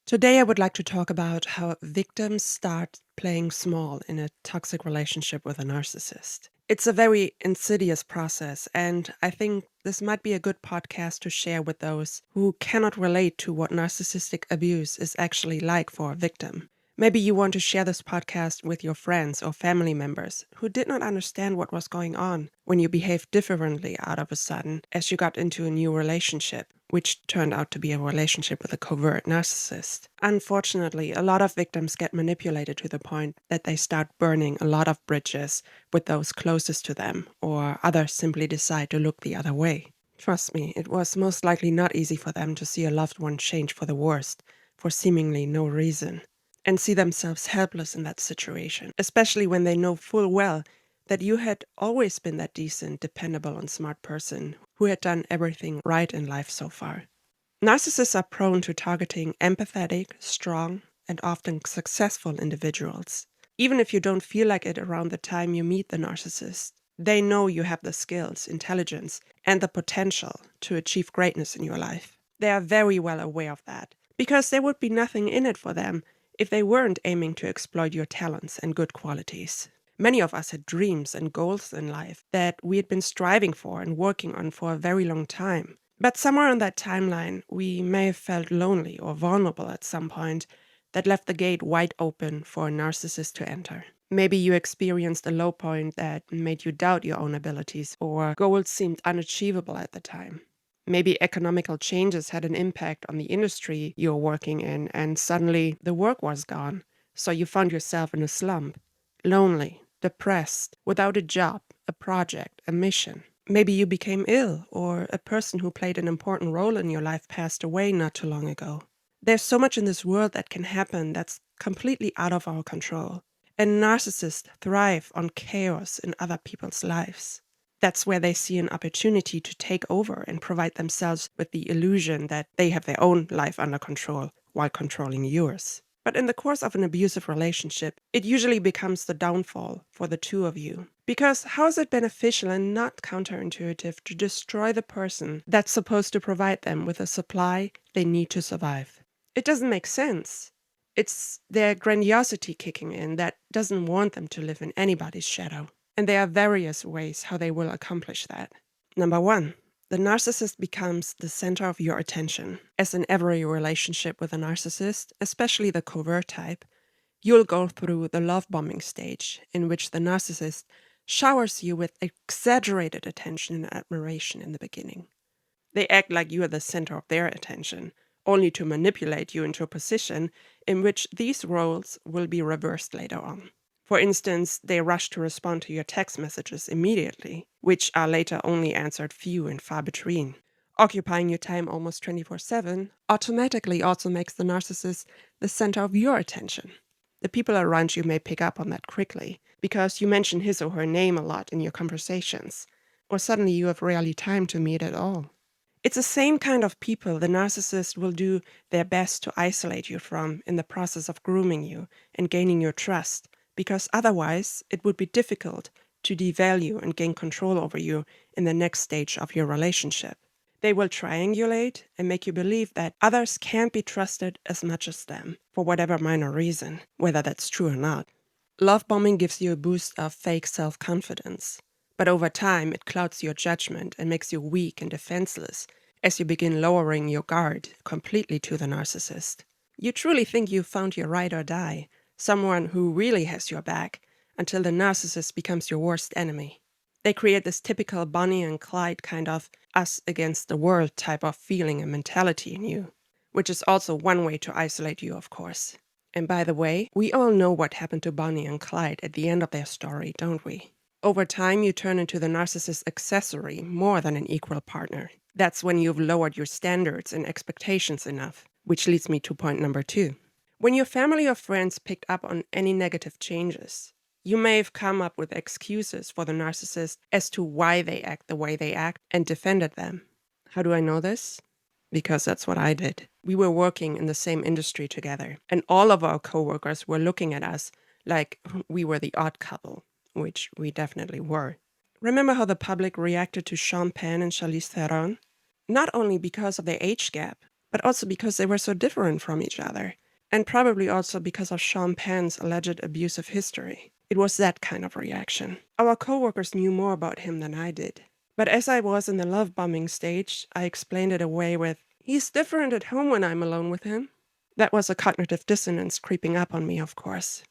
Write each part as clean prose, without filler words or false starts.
Today, I would like to talk about how victims start playing small in a toxic relationship with a narcissist. It's a very insidious process, and I think this might be a good podcast to share with those who cannot relate to what narcissistic abuse is actually like for a victim. Maybe you want to share this podcast with your friends or family members who did not understand what was going on when you behaved differently out of a sudden as you got into a new relationship, which turned out to be a relationship with a covert narcissist. Unfortunately, a lot of victims get manipulated to the point that they start burning a lot of bridges with those closest to them, or others simply decide to look the other way. Trust me, it was most likely not easy for them to see a loved one change for the worst for seemingly no reason, and see themselves helpless in that situation, especially when they know full well that you had always been that decent, dependable, and smart person who had done everything right in life so far. Narcissists are prone to targeting empathetic, strong, and often successful individuals. Even if you don't feel like it around the time you meet the narcissist, they know you have the skills, intelligence, and the potential to achieve greatness in your life. They are very well aware of that, because there would be nothing in it for them if they weren't aiming to exploit your talents and good qualities. Many of us had dreams and goals in life that we had been striving for and working on for a very long time. But somewhere on that timeline, we may have felt lonely or vulnerable at some point that left the gate wide open for a narcissist to enter. Maybe you experienced a low point that made you doubt your own abilities, or goals seemed unachievable at the time. Maybe economical changes had an impact on the industry you're working in, and suddenly the work was gone. So you found yourself in a slump, lonely, depressed, without a job, a project, a mission. Maybe you became ill, or a person who played an important role in your life passed away not too long ago. There's so much in this world that can happen that's completely out of our control. And narcissists thrive on chaos in other people's lives. That's where they see an opportunity to take over and provide themselves with the illusion that they have their own life under control while controlling yours. But in the course of an abusive relationship, it usually becomes the downfall for the two of you. Because how is it beneficial and not counterintuitive to destroy the person that's supposed to provide them with a supply they need to survive? It doesn't make sense. It's their grandiosity kicking in that doesn't want them to live in anybody's shadow. And there are various ways how they will accomplish that. Number one, the narcissist becomes the center of your attention. As in every relationship with a narcissist, especially the covert type, you'll go through the love bombing stage, in which the narcissist showers you with exaggerated attention and admiration in the beginning. They act like you are the center of their attention, only to manipulate you into a position in which these roles will be reversed later on. For instance, they rush to respond to your text messages immediately, which are later only answered few and far between. Occupying your time almost 24/7 automatically also makes the narcissist the center of your attention. The people around you may pick up on that quickly, because you mention his or her name a lot in your conversations, or suddenly you have rarely time to meet at all. It's the same kind of people the narcissist will do their best to isolate you from in the process of grooming you and gaining your trust, because otherwise it would be difficult to devalue and gain control over you in the next stage of your relationship. They will triangulate and make you believe that others can't be trusted as much as them, for whatever minor reason, whether that's true or not. Love bombing gives you a boost of fake self-confidence, but over time it clouds your judgment and makes you weak and defenseless as you begin lowering your guard completely to the narcissist. You truly think you've found your ride or die, someone who really has your back, until the narcissist becomes your worst enemy. They create this typical Bonnie and Clyde kind of us against the world type of feeling and mentality in you, which is also one way to isolate you, of course. And by the way, we all know what happened to Bonnie and Clyde at the end of their story, don't we? Over time, you turn into the narcissist's accessory more than an equal partner. That's when you've lowered your standards and expectations enough, which leads me to point number 2. When your family or friends picked up on any negative changes, you may have come up with excuses for the narcissist as to why they act the way they act and defended them. How do I know this? Because that's what I did. We were working in the same industry together, and all of our coworkers were looking at us like we were the odd couple, which we definitely were. Remember how the public reacted to Sean Penn and Charlize Theron? Not only because of their age gap, but also because they were so different from each other. And probably also because of Sean Penn's alleged abusive history. It was that kind of reaction. Our coworkers knew more about him than I did. But as I was in the love bombing stage, I explained it away with, "He's different at home when I'm alone with him." That was a cognitive dissonance creeping up on me, of course.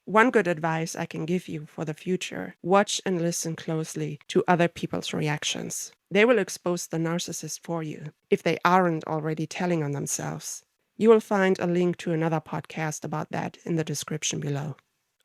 One good advice I can give you for the future: watch and listen closely to other people's reactions. They will expose the narcissist for you, if they aren't already telling on themselves. You will find a link to another podcast about that in the description below.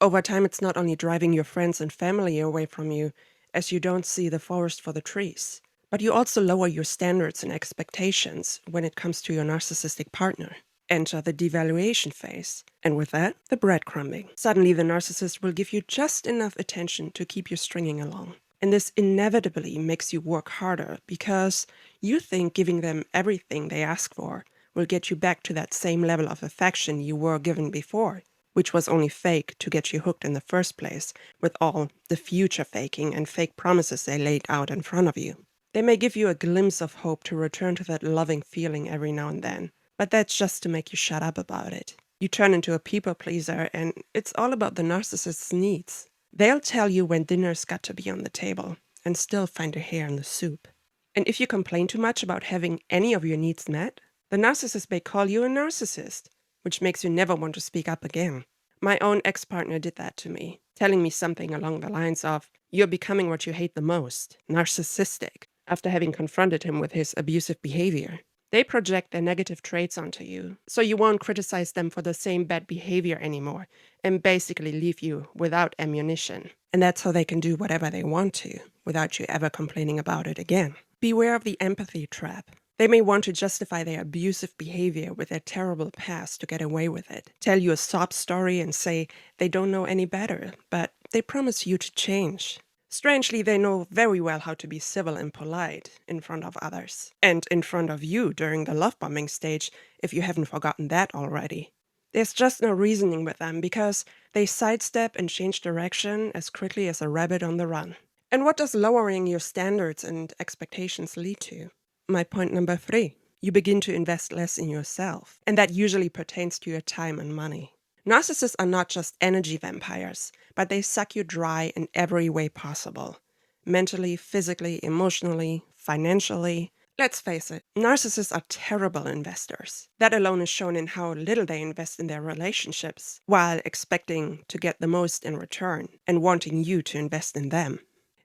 Over time, it's not only driving your friends and family away from you, as you don't see the forest for the trees, but you also lower your standards and expectations when it comes to your narcissistic partner. Enter the devaluation phase, and with that, the breadcrumbing. Suddenly, the narcissist will give you just enough attention to keep you stringing along. And this inevitably makes you work harder because you think giving them everything they ask for will get you back to that same level of affection you were given before, which was only fake to get you hooked in the first place with all the future faking and fake promises they laid out in front of you. They may give you a glimpse of hope to return to that loving feeling every now and then, but that's just to make you shut up about it. You turn into a people pleaser, and it's all about the narcissist's needs. They'll tell you when dinner's got to be on the table and still find a hair in the soup. And if you complain too much about having any of your needs met, the narcissist may call you a narcissist, which makes you never want to speak up again. My own ex-partner did that to me, telling me something along the lines of, "You're becoming what you hate the most, narcissistic," after having confronted him with his abusive behavior. They project their negative traits onto you, so you won't criticize them for the same bad behavior anymore, and basically leave you without ammunition. And that's how they can do whatever they want to, without you ever complaining about it again. Beware of the empathy trap. They may want to justify their abusive behavior with their terrible past to get away with it, tell you a sob story and say they don't know any better, but they promise you to change. Strangely, they know very well how to be civil and polite in front of others, and in front of you during the love bombing stage, if you haven't forgotten that already. There's just no reasoning with them because they sidestep and change direction as quickly as a rabbit on the run. And what does lowering your standards and expectations lead to? My point number 3. You begin to invest less in yourself, and that usually pertains to your time and money. Narcissists are not just energy vampires, but they suck you dry in every way possible. Mentally, physically, emotionally, financially. Let's face it, narcissists are terrible investors. That alone is shown in how little they invest in their relationships, while expecting to get the most in return and wanting you to invest in them.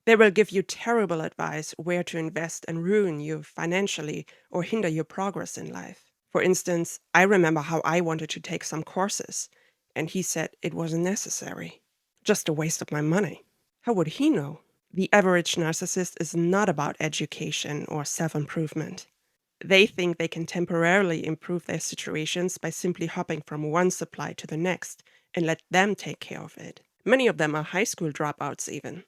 They will give you terrible advice where to invest and ruin you financially or hinder your progress in life. For instance, I remember how I wanted to take some courses, and he said it wasn't necessary. Just a waste of my money. How would he know? The average narcissist is not about education or self-improvement. They think they can temporarily improve their situations by simply hopping from one supply to the next and let them take care of it. Many of them are high school dropouts even.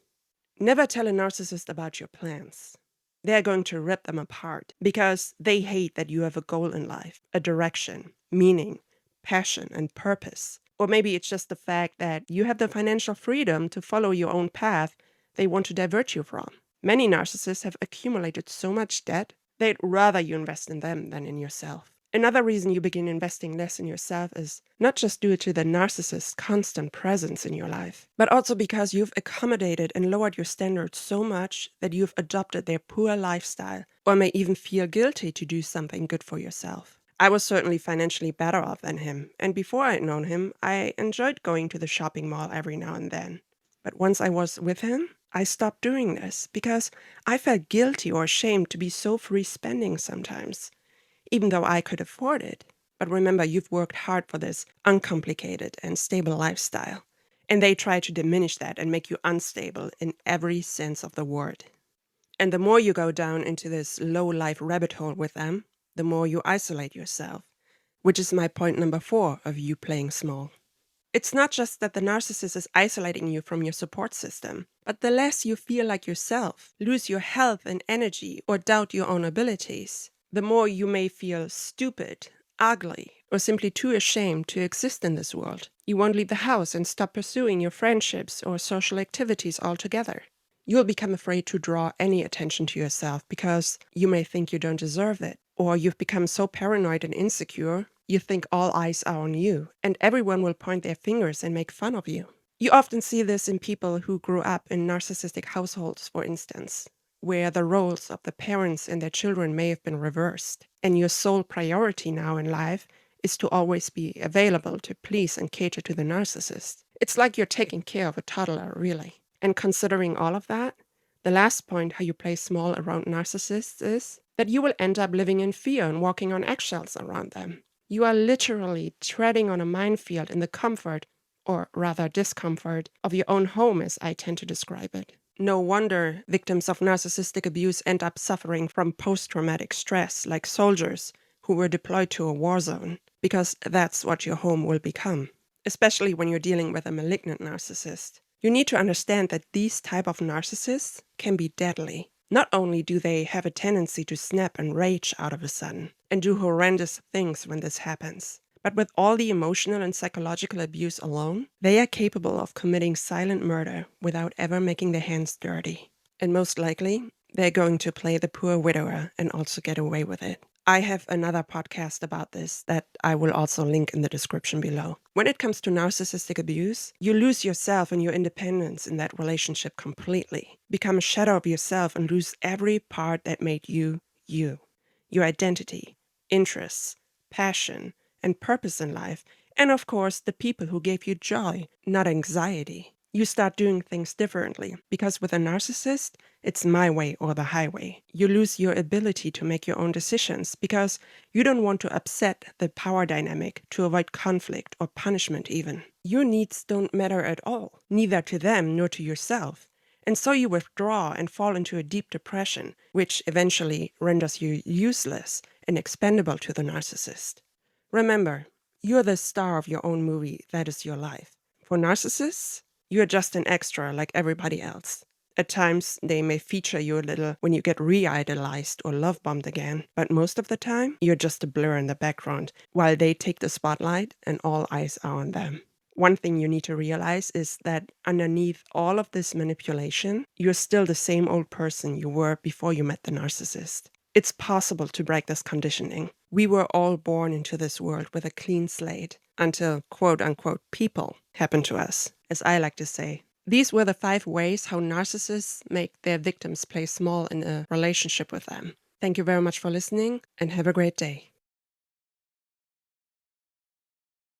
Never tell a narcissist about your plans. They're going to rip them apart because they hate that you have a goal in life, a direction, meaning, passion, and purpose. Or maybe it's just the fact that you have the financial freedom to follow your own path they want to divert you from. Many narcissists have accumulated so much debt, they'd rather you invest in them than in yourself. Another reason you begin investing less in yourself is not just due to the narcissist's constant presence in your life, but also because you've accommodated and lowered your standards so much that you've adopted their poor lifestyle, or may even feel guilty to do something good for yourself. I was certainly financially better off than him, and before I'd known him, I enjoyed going to the shopping mall every now and then. But once I was with him, I stopped doing this because I felt guilty or ashamed to be so free spending sometimes, even though I could afford it. But remember, you've worked hard for this uncomplicated and stable lifestyle, and they try to diminish that and make you unstable in every sense of the word. And the more you go down into this low-life rabbit hole with them, the more you isolate yourself, which is my point number 4 of you playing small. It's not just that the narcissist is isolating you from your support system, but the less you feel like yourself, lose your health and energy, or doubt your own abilities, the more you may feel stupid, ugly, or simply too ashamed to exist in this world. You won't leave the house and stop pursuing your friendships or social activities altogether. You'll become afraid to draw any attention to yourself because you may think you don't deserve it, Or you've become so paranoid and insecure, you think all eyes are on you, and everyone will point their fingers and make fun of you. You often see this in people who grew up in narcissistic households, for instance, where the roles of the parents and their children may have been reversed, and your sole priority now in life is to always be available to please and cater to the narcissist. It's like you're taking care of a toddler, really. And considering all of that, the last point how you play small around narcissists is that you will end up living in fear and walking on eggshells around them. You are literally treading on a minefield in the comfort, or rather discomfort, of your own home, as I tend to describe it. No wonder victims of narcissistic abuse end up suffering from post-traumatic stress like soldiers who were deployed to a war zone, because that's what your home will become, especially when you're dealing with a malignant narcissist. You need to understand that these type of narcissists can be deadly. Not only do they have a tendency to snap and rage out of a sudden and do horrendous things when this happens, but with all the emotional and psychological abuse alone, they are capable of committing silent murder without ever making their hands dirty. And most likely, they're going to play the poor widower and also get away with it. I have another podcast about this that I will also link in the description below. When it comes to narcissistic abuse, you lose yourself and your independence in that relationship completely. Become a shadow of yourself and lose every part that made you, you. Your identity, interests, passion, and purpose in life, and of course the people who gave you joy, not anxiety. You start doing things differently, because with a narcissist, it's my way or the highway. You lose your ability to make your own decisions because you don't want to upset the power dynamic to avoid conflict or punishment even. Your needs don't matter at all, neither to them nor to yourself. And so you withdraw and fall into a deep depression, which eventually renders you useless and expendable to the narcissist. Remember, you're the star of your own movie that is your life. For narcissists, you're just an extra like everybody else. At times, they may feature you a little when you get re-idolized or love-bombed again, but most of the time, you're just a blur in the background while they take the spotlight and all eyes are on them. One thing you need to realize is that underneath all of this manipulation, you're still the same old person you were before you met the narcissist. It's possible to break this conditioning. We were all born into this world with a clean slate until quote-unquote people happened to us, as I like to say. These were the 5 ways how narcissists make their victims play small in a relationship with them. Thank you very much for listening and have a great day.